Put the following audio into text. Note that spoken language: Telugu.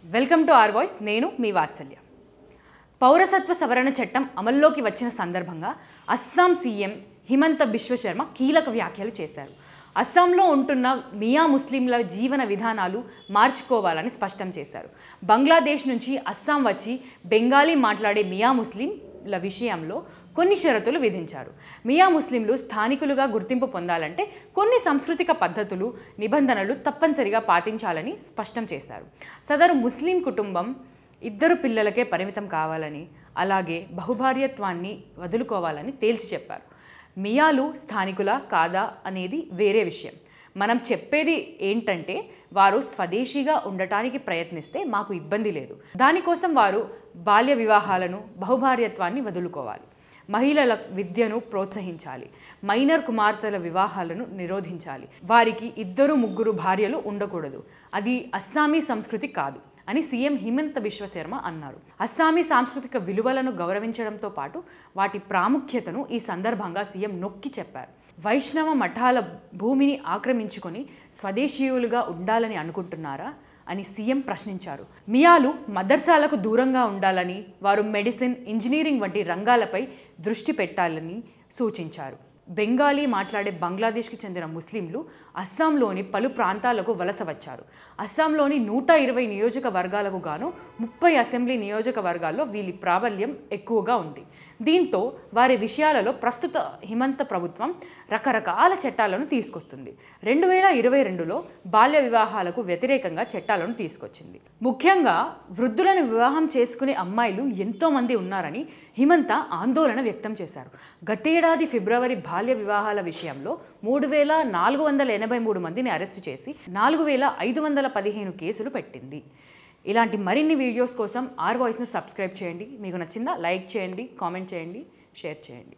Welcome to are voice. నేను మీ వాత్సల్య. పౌరసత్వ సవరణ చట్టం అమల్లోకి వచ్చిన సందర్భంగా అస్సాం సీఎం హిమంత బిశ్వ శర్మ కీలక వ్యాఖ్యలు చేశారు. అస్సాంలో ఉంటున్న మియా ముస్లింల జీవన విధానాలు మార్చుకోవాలని స్పష్టం చేశారు. బంగ్లాదేశ్ నుంచి అస్సాం వచ్చి బెంగాలీ మాట్లాడే మియా ముస్లింల విషయంలో కొన్ని షరతులు విధించారు. మియా ముస్లింలు స్థానికులుగా గుర్తింపు పొందాలంటే కొన్ని సాంస్కృతిక పద్ధతులు, నిబంధనలు తప్పనిసరిగా పాటించాలని స్పష్టం చేశారు. సదరు ముస్లిం కుటుంబం 2 పిల్లలకే పరిమితం కావాలని, అలాగే బహుభార్యత్వాన్ని వదులుకోవాలని తేల్చి చెప్పారు. మియాలు స్థానికులా కాదా అనేది వేరే విషయం. మనం చెప్పేది ఏంటంటే వారు స్వదేశీగా ఉండటానికి ప్రయత్నిస్తే మాకు ఇబ్బంది లేదు. దానికోసం వారు బాల్య వివాహాలను, బహుభార్యత్వాన్ని వదులుకోవాలి. మహిళల విద్యను ప్రోత్సహించాలి. మైనర్ కుమార్తెల వివాహాలను నిరోధించాలి. వారికి 2-3 భార్యలు ఉండకూడదు. అది అస్సామీ సంస్కృతి కాదు అని సీఎం హిమంత బిశ్వ శర్మ అన్నారు. అస్సామీ సాంస్కృతిక విలువలను గౌరవించడంతో పాటు వాటి ప్రాముఖ్యతను ఈ సందర్భంగా సీఎం నొక్కి చెప్పారు. వైష్ణవ మఠాల భూమిని ఆక్రమించుకొని స్వదేశీయులుగా ఉండాలని అనుకుంటున్నారా అని సీఎం ప్రశ్నించారు. మియాలు మదర్సాలకు దూరంగా ఉండాలని, వారు మెడిసిన్, ఇంజనీరింగ్ వంటి రంగాలపై దృష్టి పెట్టాలని సూచించారు. బెంగాలీ మాట్లాడే బంగ్లాదేశ్కి చెందిన ముస్లింలు అస్సాంలోని పలు ప్రాంతాలకు వలస వచ్చారు. అస్సాంలోని 120 నియోజకవర్గాలకు గాను 30 అసెంబ్లీ నియోజకవర్గాల్లో వీరి ప్రాబల్యం ఎక్కువగా ఉంది. దీంతో వారి విషయాలలో ప్రస్తుత హిమంత ప్రభుత్వం రకరకాల చట్టాలను తీసుకొస్తుంది. 2022లో బాల్య వివాహాలకు వ్యతిరేకంగా చట్టాలను తీసుకొచ్చింది. ముఖ్యంగా వృద్ధులను వివాహం చేసుకునే అమ్మాయిలు ఎంతోమంది ఉన్నారని హిమంత ఆందోళన వ్యక్తం చేశారు. గతేడాది ఫిబ్రవరి బాల్య వివాహాల విషయంలో 3483 మందిని అరెస్టు చేసి 4515 కేసులు పెట్టింది. ఇలాంటి మరిన్ని వీడియోస్ కోసం ఆర్ వాయిస్ని సబ్స్క్రైబ్ చేయండి. మీకు నచ్చిందా లైక్ చేయండి, కామెంట్ చేయండి, షేర్ చేయండి.